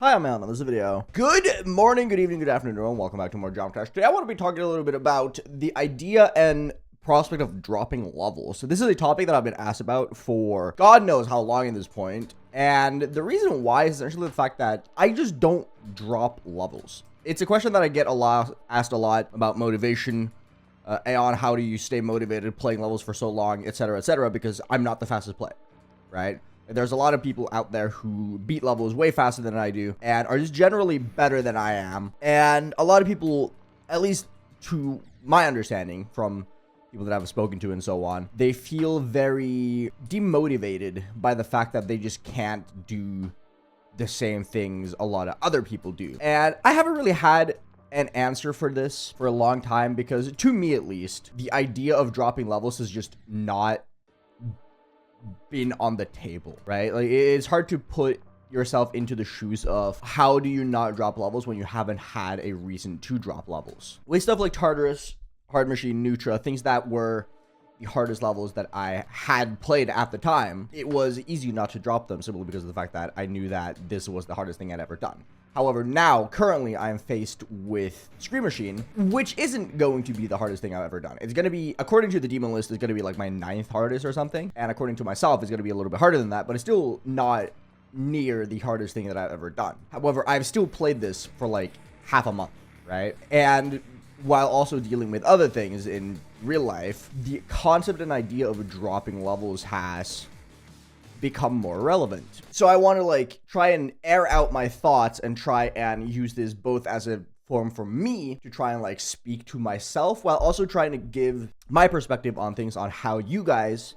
Hi, I'm Alan. This is a video. Good morning, good evening, good afternoon, everyone. Welcome back to more Jump Dash. Today, I want to be talking a little bit about the idea and prospect of dropping levels. So this is a topic that I've been asked about for God knows how long at this point. And the reason why is essentially the fact that I just don't drop levels. It's a question that I get asked a lot about motivation. Aeon, how do you stay motivated playing levels for so long, etc., because I'm not the fastest player, right? There's a lot of people out there who beat levels way faster than I do and are just generally better than I am. And a lot of people, at least to my understanding from people that I've spoken to and so on, they feel very demotivated by the fact that they just can't do the same things a lot of other people do. And I haven't really had an answer for this for a long time because, to me at least, the idea of dropping levels has just not been on the table, right? Like, it's hard to put yourself into the shoes of how do you not drop levels when you haven't had a reason to drop levels. With stuff like Tartarus, Hard Machine, Nutra, things that were the hardest levels that I had played at the time, it was easy not to drop them simply because of the fact that I knew that this was the hardest thing I'd ever done. However, now, currently, I am faced with Scream Machine, which isn't going to be the hardest thing I've ever done. It's going to be, according to the demon list, it's going to be like my 9th hardest or something. And according to myself, it's going to be a little bit harder than that, but it's still not near the hardest thing that I've ever done. However, I've still played this for like half a month, right? And while also dealing with other things in real life, the concept and idea of dropping levels has become more relevant. So I want to like try and air out my thoughts and try and use this both as a form for me to try and like speak to myself while also trying to give my perspective on things on how you guys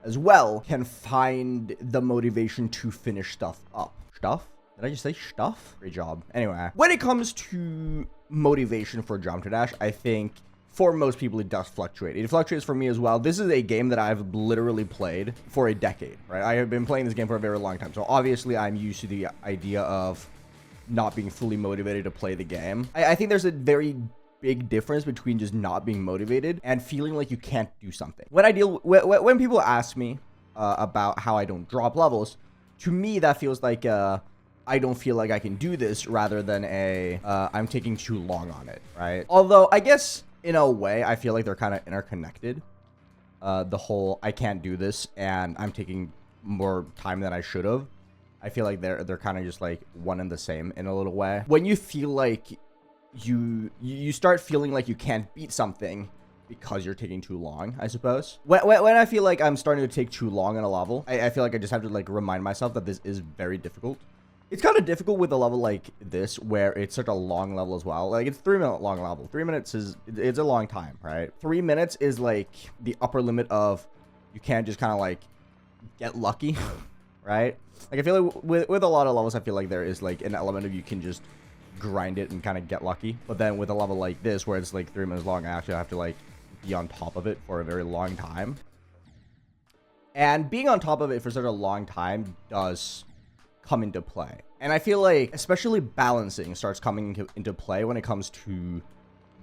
as well can find the motivation to finish stuff up. Stuff? Did I just say stuff? Great job. Anyway, when it comes to motivation for Jump to Dash, I think for most people, it does fluctuate. It fluctuates for me as well. This is a game that I've literally played for a decade, right? I have been playing this game for a very long time. So obviously, I'm used to the idea of not being fully motivated to play the game. I think there's a very big difference between just not being motivated and feeling like you can't do something. When people ask me about how I don't drop levels, to me, that feels like I don't feel like I can do this rather than I'm taking too long on it, right? Although I guess in a way, I feel like they're kind of interconnected. The whole I can't do this and I'm taking more time than I should have. I feel like they're kind of just like one and the same in a little way. When you feel like you start feeling like you can't beat something because you're taking too long, I suppose. When I feel like I'm starting to take too long on a level, I feel like I just have to like remind myself that this is very difficult. It's kind of difficult with a level like this where it's such a long level as well. Like, it's 3-minute long level. 3 minutes it's a long time, right? 3 minutes is like the upper limit of you can't just kind of like get lucky, right? Like, I feel like with a lot of levels, I feel like there is like an element of you can just grind it and kind of get lucky. But then with a level like this where it's like 3 minutes long, I actually have to like be on top of it for a very long time. And being on top of it for such a long time does come into play. And I feel like especially balancing starts coming into play when it comes to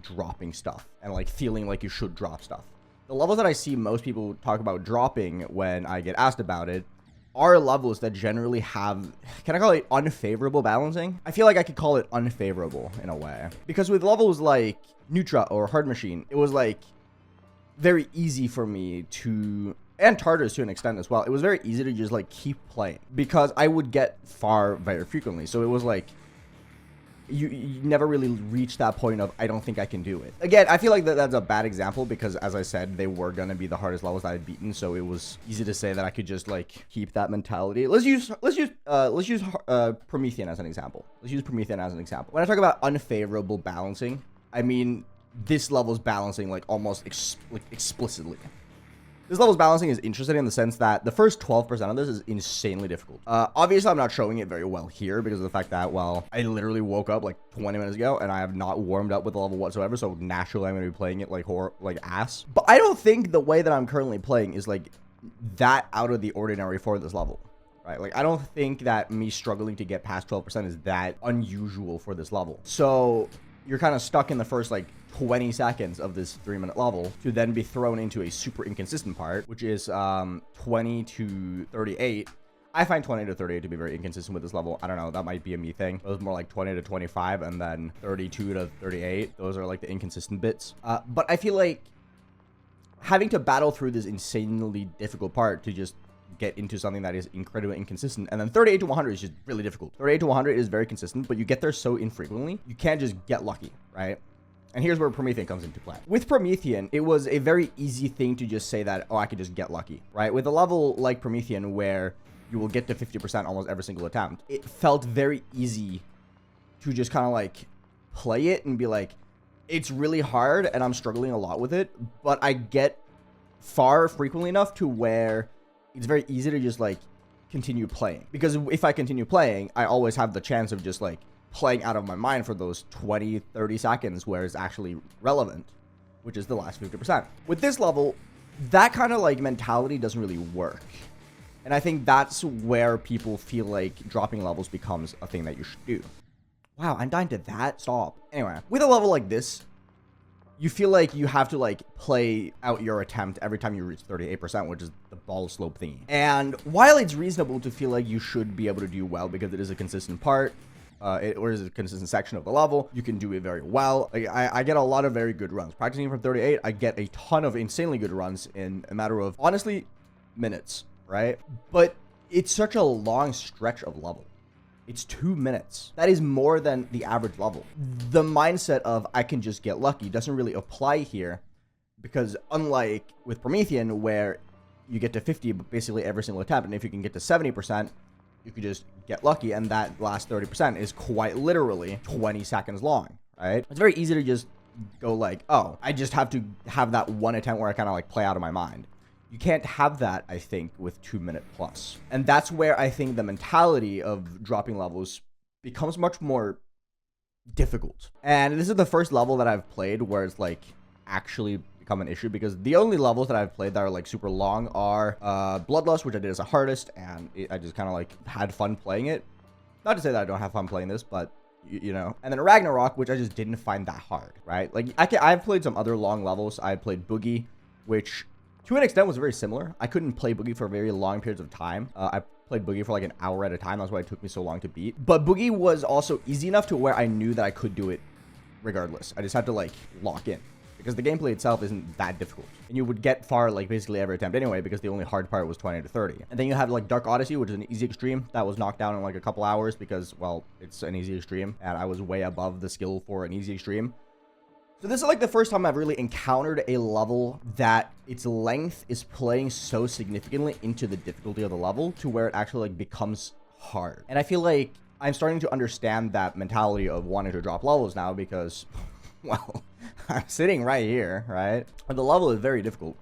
dropping stuff and like feeling like you should drop stuff. The levels that I see most people talk about dropping when I get asked about it are levels that generally have, can I call it unfavorable balancing? I feel like I could call it unfavorable in a way. Because with levels like Nutra or Hard Machine, it was like very easy for me to, and Tartarus to an extent as well, it was very easy to just like keep playing because I would get far very frequently. So it was like you never really reach that point of I don't think I can do it. Again, I feel like that's a bad example because, as I said, they were gonna be the hardest levels that I'd beaten, so it was easy to say that I could just like keep that mentality. Let's use Promethean as an example. When I talk about unfavorable balancing, I mean this level's balancing like almost explicitly. This level's balancing is interesting in the sense that the first 12% of this is insanely difficult. Obviously, I'm not showing it very well here because of the fact that, well, I literally woke up like 20 minutes ago and I have not warmed up with the level whatsoever. So naturally, I'm going to be playing it like ass. But I don't think the way that I'm currently playing is like that out of the ordinary for this level, right? Like, I don't think that me struggling to get past 12% is that unusual for this level. So you're kind of stuck in the first like 20 seconds of this 3-minute level to then be thrown into a super inconsistent part, which is 20 to 38, I find 20 to 38 to be very inconsistent with this level. I don't know, that might be a me thing. It was more like 20 to 25 and then 32 to 38. Those are like the inconsistent bits. But I feel like having to battle through this insanely difficult part to just get into something that is incredibly inconsistent, and then 38 to 100 is just really difficult. 38 to 100 is very consistent, but you get there so infrequently, you can't just get lucky, right? And here's where Promethean comes into play. With Promethean, it was a very easy thing to just say that, oh, I could just get lucky, right? With a level like Promethean where you will get to 50% almost every single attempt, it felt very easy to just kind of like play it and be like, it's really hard and I'm struggling a lot with it, but I get far frequently enough to where it's very easy to just like continue playing. Because if I continue playing, I always have the chance of just like playing out of my mind for those 20, 30 seconds where it's actually relevant, which is the last 50%. With this level, that kind of like mentality doesn't really work. And I think that's where people feel like dropping levels becomes a thing that you should do. Wow, I'm dying to that. Stop. Anyway, with a level like this, you feel like you have to like play out your attempt every time you reach 38%, which is the ball slope thingy. And while it's reasonable to feel like you should be able to do well because it is a consistent part, or is a consistent section of the level, you can do it very well. Like, I get a lot of very good runs. Practicing from 38, I get a ton of insanely good runs in a matter of, honestly, minutes, right? But it's such a long stretch of level. It's 2 minutes. That is more than the average level. The mindset of I can just get lucky doesn't really apply here, because unlike with Promethean, where you get to 50 basically every single attempt, and if you can get to 70%, you could just get lucky, and that last 30% is quite literally 20 seconds long, right? It's very easy to just go like, oh, I just have to have that one attempt where I kind of like play out of my mind. You can't have that, I think, with 2 minute plus. And that's where I think the mentality of dropping levels becomes much more difficult. And this is the first level that I've played where it's like actually become an issue, because the only levels that I've played that are like super long are Bloodlust, which I did as a hardest, and I just kind of like had fun playing it. Not to say that I don't have fun playing this, but you know. And then Ragnarok, which I just didn't find that hard, right? Like I've played some other long levels. I played Boogie, which to an extent was very similar. I couldn't play Boogie for very long periods of time. I played Boogie for like an hour at a time. That's why it took me so long to beat. But Boogie was also easy enough to where I knew that I could do it regardless. I just had to like lock in, because the gameplay itself isn't that difficult. And you would get far like basically every attempt anyway, because the only hard part was 20 to 30. And then you have like Dark Odyssey, which is an easy extreme that was knocked down in like a couple hours because, well, it's an easy extreme and I was way above the skill for an easy extreme. So this is like the first time I've really encountered a level that its length is playing so significantly into the difficulty of the level to where it actually like becomes hard. And I feel like I'm starting to understand that mentality of wanting to drop levels now, because, well, I'm sitting right here, right? But the level is very difficult.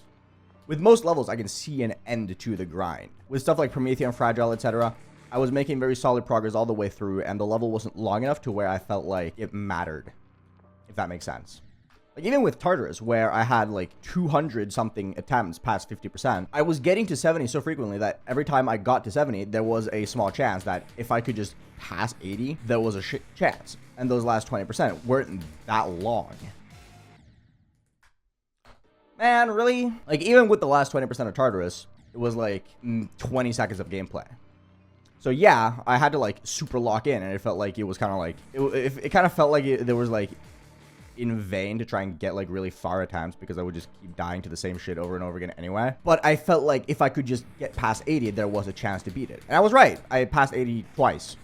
With most levels, I can see an end to the grind. With stuff like Promethean, Fragile, etc., I was making very solid progress all the way through, and the level wasn't long enough to where I felt like it mattered, if that makes sense. Like even with Tartarus, where I had like 200 something attempts past 50%, I was getting to 70 so frequently that every time I got to 70, there was a small chance that if I could just pass 80, there was a chance. And those last 20% weren't that long. Man, really? Like even with the last 20% of Tartarus, it was like 20 seconds of gameplay. So yeah, I had to like super lock in, and it felt like it was kind of like, it kind of felt like there was like in vain to try and get like really far attempts, because I would just keep dying to the same shit over and over again anyway. But I felt like if I could just get past 80, there was a chance to beat it. And I was right. I passed 80 twice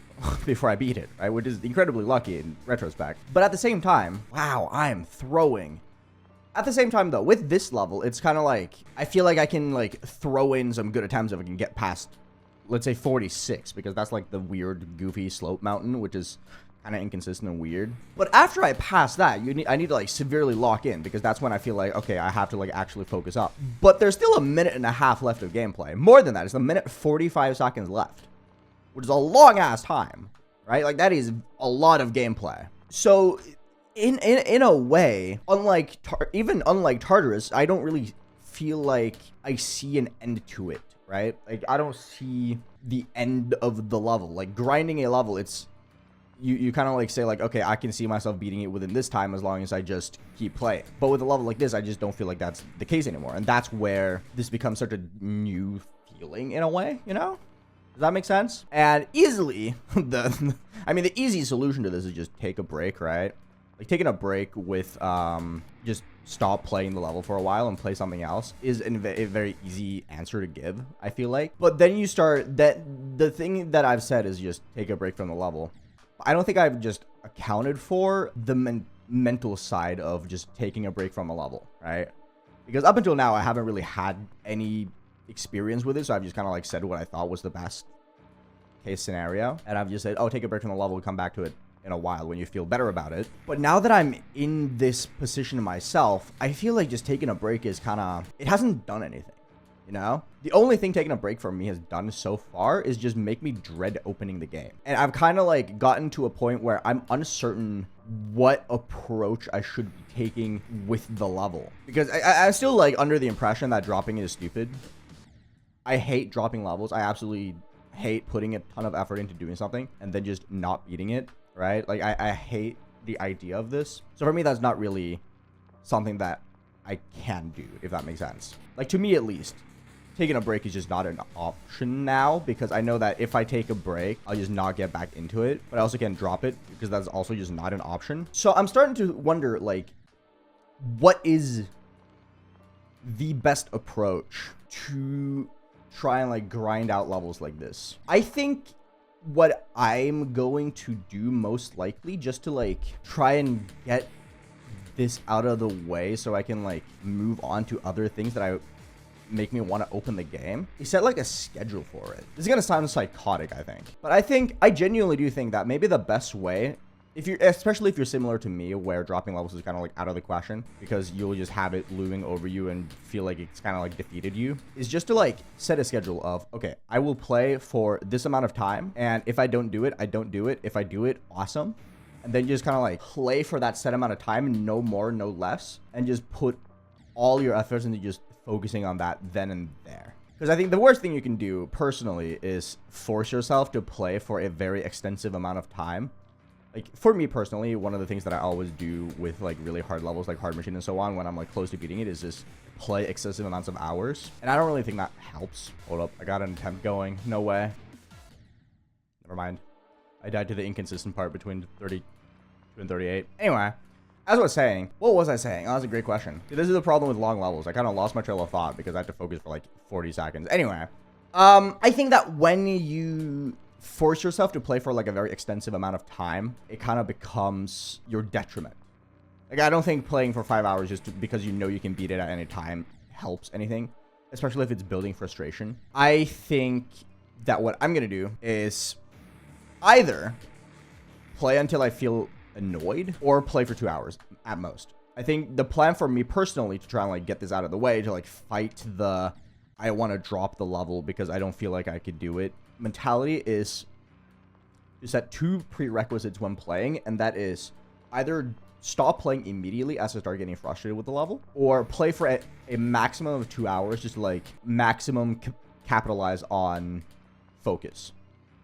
before I beat it, right? Which is incredibly lucky in retrospect. But at the same time, wow, I am throwing. At the same time though, with this level, it's kind of like, I feel like I can like throw in some good attempts if I can get past, let's say 46, because that's like the weird goofy slope mountain, which is kind of inconsistent and weird. But after I pass that, I need to like severely lock in, because that's when I feel like, okay, I have to like actually focus up. But there's still a minute and a half left of gameplay. More than that, it's a minute 45 seconds left, which is a long ass time, right? Like that is a lot of gameplay. So in a way, unlike Tartarus, I don't really feel like I see an end to it, right? Like I don't see the end of the level. Like grinding a level, it's you kind of like say like, okay, I can see myself beating it within this time as long as I just keep playing. But with a level like this, I just don't feel like that's the case anymore. And that's where this becomes such a new feeling in a way, you know? Does that make sense? And easily, the easy solution to this is just take a break, right? Like taking a break with just stop playing the level for a while and play something else is a very easy answer to give, I feel like. But then you start the thing that I've said is just take a break from the level. I don't think I've just accounted for the mental side of just taking a break from a level, right? Because up until now, I haven't really had any experience with it, so I've just kind of like said what I thought was the best case scenario, and I've just said, oh, take a break from the level, come back to it in a while when you feel better about it. But now that I'm in this position myself, I feel like just taking a break is kind of, it hasn't done anything, you know? The only thing taking a break from me has done so far is just make me dread opening the game. And I've kind of like gotten to a point where I'm uncertain what approach I should be taking with the level, because I'm still like under the impression that dropping is stupid. I hate dropping levels. I absolutely hate putting a ton of effort into doing something and then just not beating it, right? Like, I hate the idea of this. So for me, that's not really something that I can do, if that makes sense. Like, to me at least, taking a break is just not an option now, because I know that if I take a break, I'll just not get back into it. But I also can't drop it because that's also just not an option. So I'm starting to wonder, like, what is the best approach to try and like grind out levels like this? I think what I'm going to do most likely, just to like try and get this out of the way so I can like move on to other things that make me want to open the game, is set like a schedule for it. This is gonna sound psychotic, I think, but I genuinely do think that maybe the best way, especially if you're similar to me, where dropping levels is kind of like out of the question because you'll just have it looming over you and feel like it's kind of like defeated you, is just to like set a schedule of, okay, I will play for this amount of time, and if I don't do it, I don't do it. If I do it, awesome. And then you just kind of like play for that set amount of time, no more, no less, and just put all your efforts into just focusing on that then and there. Because I think the worst thing you can do personally is force yourself to play for a very extensive amount of time. Like, for me personally, one of the things that I always do with like really hard levels like hard machine and so on, when I'm like close to beating it, is just play excessive amounts of hours. And I don't really think that helps. Hold up, I got an attempt going. No way. Never mind. I died to the inconsistent part between 32 and 38. Anyway, as I was saying, what was I saying? Oh, that's a great question. See, this is the problem with long levels. I kind of lost my trail of thought because I had to focus for like 40 seconds. Anyway, I think that when you force yourself to play for like a very extensive amount of time, it kind of becomes your detriment. Like, I don't think playing for 5 hours just because you know you can beat it at any time helps anything, especially if it's building frustration. I think that what I'm gonna do is either play until I feel annoyed or play for 2 hours at most. I think the plan for me personally, to try and like get this out of the way, to like fight the I want to drop the level because I don't feel like I could do it mentality, is to set two prerequisites when playing, and that is either stop playing immediately as I start getting frustrated with the level, or play for a maximum of 2 hours, just like maximum capitalize on focus.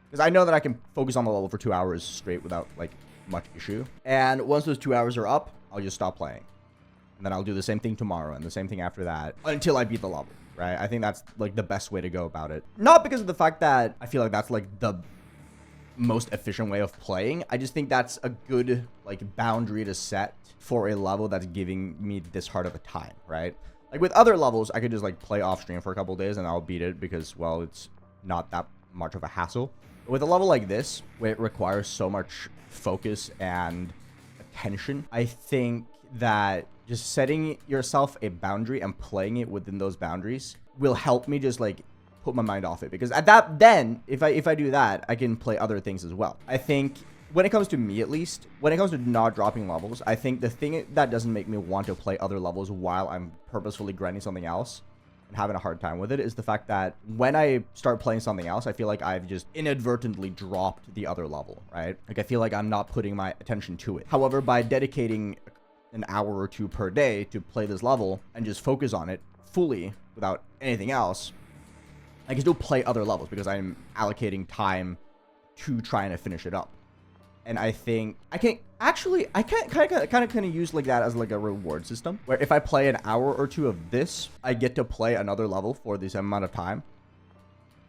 Because I know that I can focus on the level for 2 hours straight without like much issue. And once those 2 hours are up, I'll just stop playing. And then I'll do the same thing tomorrow and the same thing after that until I beat the level, right? I think that's like the best way to go about it. Not because of the fact that I feel like that's like the most efficient way of playing. I just think that's a good like boundary to set for a level that's giving me this hard of a time, right? Like with other levels, I could just like play off stream for a couple of days and I'll beat it because, well, it's not that much of a hassle. But with a level like this, where it requires so much focus and attention, I think that just setting yourself a boundary and playing it within those boundaries will help me just like put my mind off it, because at that, then if I do that, I can play other things as well. I think when it comes to me, at least when it comes to not dropping levels, I think the thing that doesn't make me want to play other levels while I'm purposefully grinding something else and having a hard time with it is the fact that when I start playing something else, I feel like I've just inadvertently dropped the other level, right? Like I feel like I'm not putting my attention to it. However, by dedicating an hour or two per day to play this level and just focus on it fully without anything else, I can still play other levels because I'm allocating time to trying to finish it up. And I think I can kind of use like that as like a reward system, where if I play an hour or two of this, I get to play another level for the same amount of time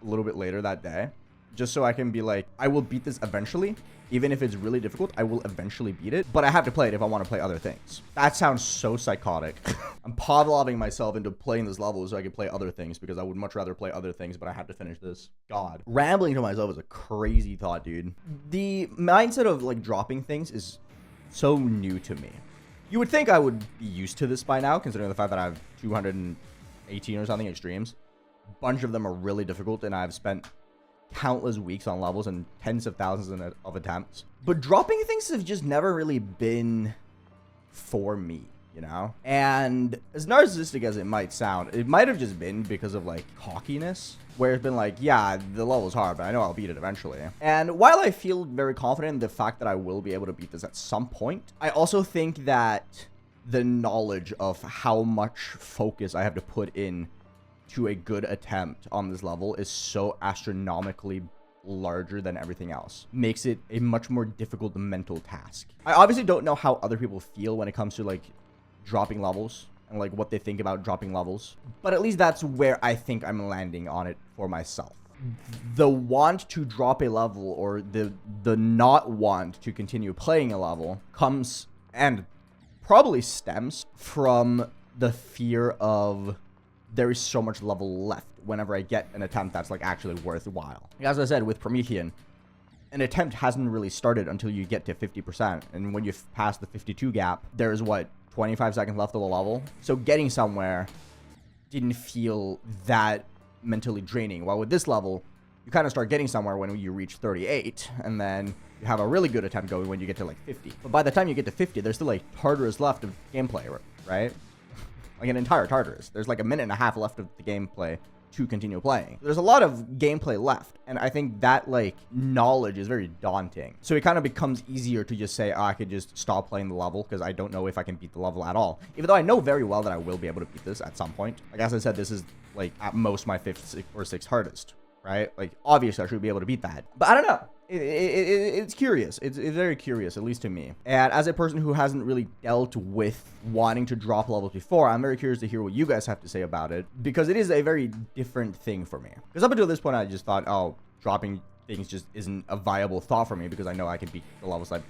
a little bit later that day. just so I can be like, I will beat this eventually. Even if it's really difficult, I will eventually beat it. But I have to play it if I want to play other things. That sounds so psychotic. I'm Pavloving myself into playing this level so I can play other things because I would much rather play other things, but I have to finish this. God. Rambling to myself is a crazy thought, dude. The mindset of like dropping things is so new to me. You would think I would be used to this by now, considering the fact that I have 218 or something extremes. A bunch of them are really difficult, and I've spent countless weeks on levels and tens of thousands of attempts. But dropping things have just never really been for me, you know? And as narcissistic as it might sound, it might have just been because of like cockiness, where it's been like, yeah, the level's hard, but I know I'll beat it eventually. And while I feel very confident in the fact that I will be able to beat this at some point, I also think that the knowledge of how much focus I have to put in to a good attempt on this level is so astronomically larger than everything else. Makes it a much more difficult mental task. I obviously don't know how other people feel when it comes to like dropping levels and like what they think about dropping levels, but at least that's where I think I'm landing on it for myself. The want to drop a level or the not want to continue playing a level comes and probably stems from the fear of there is so much level left whenever I get an attempt that's like actually worthwhile. As I said, with Promethean, an attempt hasn't really started until you get to 50%. And when you've passed the 52 gap, there's what, 25 seconds left of the level? So getting somewhere didn't feel that mentally draining. While with this level, you kind of start getting somewhere when you reach 38, and then you have a really good attempt going when you get to like 50. But by the time you get to 50, there's still like Tartarus left of gameplay, right? Like an entire Tartarus. There's like a minute and a half left of the gameplay to continue playing. There's a lot of gameplay left, and I think that like knowledge is very daunting. So it kind of becomes easier to just say, oh, I could just stop playing the level because I don't know if I can beat the level at all. Even though I know very well that I will be able to beat this at some point. Like as I said, this is like at most my 5th or 6th hardest, right? Like obviously I should be able to beat that, but I don't know. It's curious. It's very curious, at least to me. And as a person who hasn't really dealt with wanting to drop levels before, I'm very curious to hear what you guys have to say about it, because it is a very different thing for me. Because up until this point, I just thought, oh, dropping things just isn't a viable thought for me because I know I can beat the levels I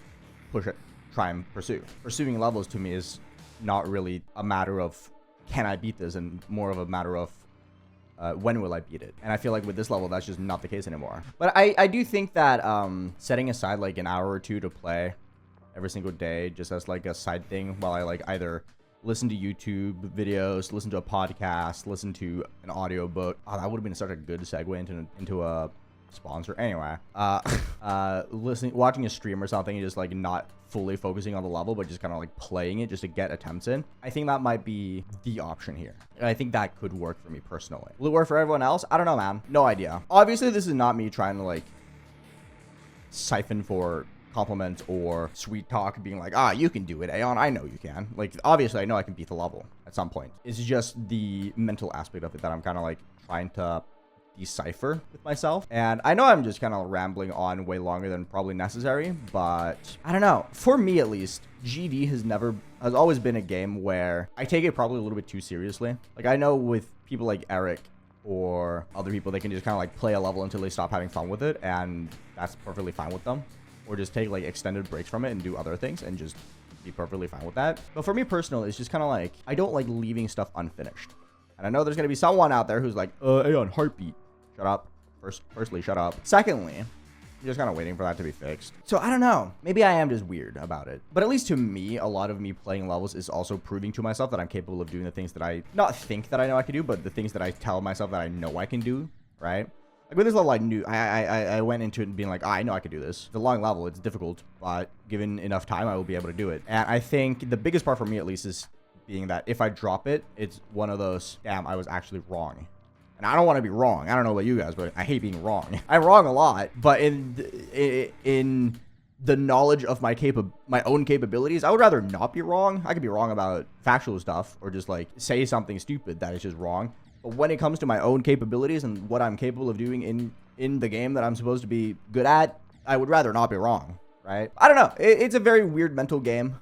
try and pursue. Pursuing levels to me is not really a matter of can I beat this, and more of a matter of when will I beat it? And I feel like with this level, that's just not the case anymore. But I do think that setting aside like an hour or two to play every single day, just as like a side thing while I like either listen to YouTube videos, listen to a podcast, listen to an audiobook. Oh, that would have been such a good segue into a sponsor. Anyway, watching a stream or something, and just like not fully focusing on the level, but just kind of like playing it just to get attempts in. I think that might be the option here. And I think that could work for me personally. Will it work for everyone else? I don't know, man. No idea. Obviously, this is not me trying to like siphon for compliments or sweet talk, being like, ah, you can do it, Aeon. I know you can. Like, obviously, I know I can beat the level at some point. It's just the mental aspect of it that I'm kind of like trying to decipher with myself. And I know I'm just kind of rambling on way longer than probably necessary, but I don't know. For me, at least, GD has always been a game where I take it probably a little bit too seriously. Like, I know with people like Eric or other people, they can just kind of like play a level until they stop having fun with it, and that's perfectly fine with them. Or just take like extended breaks from it and do other things and just be perfectly fine with that. But for me personally, it's just kind of like, I don't like leaving stuff unfinished. And I know there's going to be someone out there who's like, Aeon, heartbeat. Shut up. Firstly, shut up. Secondly, you're just kind of waiting for that to be fixed. So I don't know. Maybe I am just weird about it. But at least to me, a lot of me playing levels is also proving to myself that I'm capable of doing the things that I not think that I know I can do, but the things that I tell myself that I know I can do, right? Like with this level, I knew I went into it being like, oh, I know I could do this. It's a long level. It's difficult, but given enough time, I will be able to do it. And I think the biggest part for me, at least, is being that if I drop it, it's one of those, damn, I was actually wrong. And I don't want to be wrong. I don't know about you guys, but I hate being wrong. I'm wrong a lot, but in the knowledge of my own capabilities, I would rather not be wrong. I could be wrong about factual stuff or just like say something stupid that is just wrong. But when it comes to my own capabilities and what I'm capable of doing in the game that I'm supposed to be good at, I would rather not be wrong, right? I don't know. It's a very weird mental game.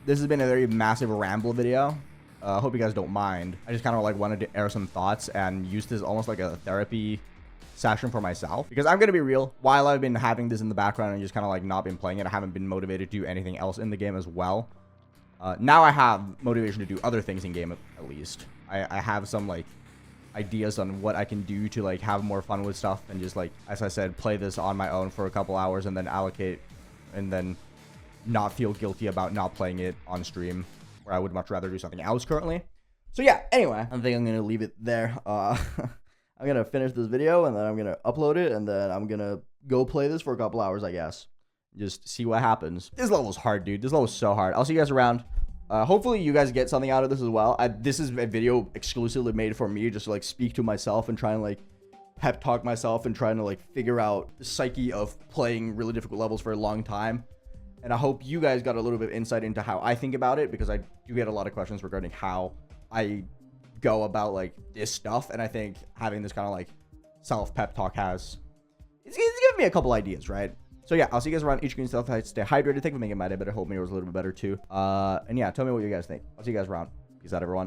This has been a very massive ramble video. I hope you guys don't mind. I just kind of like wanted to air some thoughts and use this almost like a therapy session for myself, because I'm gonna be real, while I've been having this in the background and just kind of like not been playing it, I haven't been motivated to do anything else in the game as well. Now I have motivation to do other things in game at least. I have some like ideas on what I can do to like have more fun with stuff and just like, as I said, play this on my own for a couple hours and then allocate and then not feel guilty about not playing it on stream, where I would much rather do something else currently. So yeah, anyway, I think I'm gonna leave it there. I'm gonna finish this video and then I'm gonna upload it and then I'm gonna go play this for a couple hours, I guess. Just see what happens. This level's hard, dude. This level's so hard. I'll see you guys around. Hopefully you guys get something out of this as well. This is a video exclusively made for me, just to like speak to myself and try and like pep talk myself and trying to like figure out the psyche of playing really difficult levels for a long time. And I hope you guys got a little bit of insight into how I think about it, because I do get a lot of questions regarding how I go about like this stuff. And I think having this kind of like self pep talk it's given me a couple ideas, right? So yeah, I'll see you guys around. Each green stuff. Stay hydrated. Thank you for making my day better. Hope my day was a little bit better too. And yeah, tell me what you guys think. I'll see you guys around. Peace out, everyone.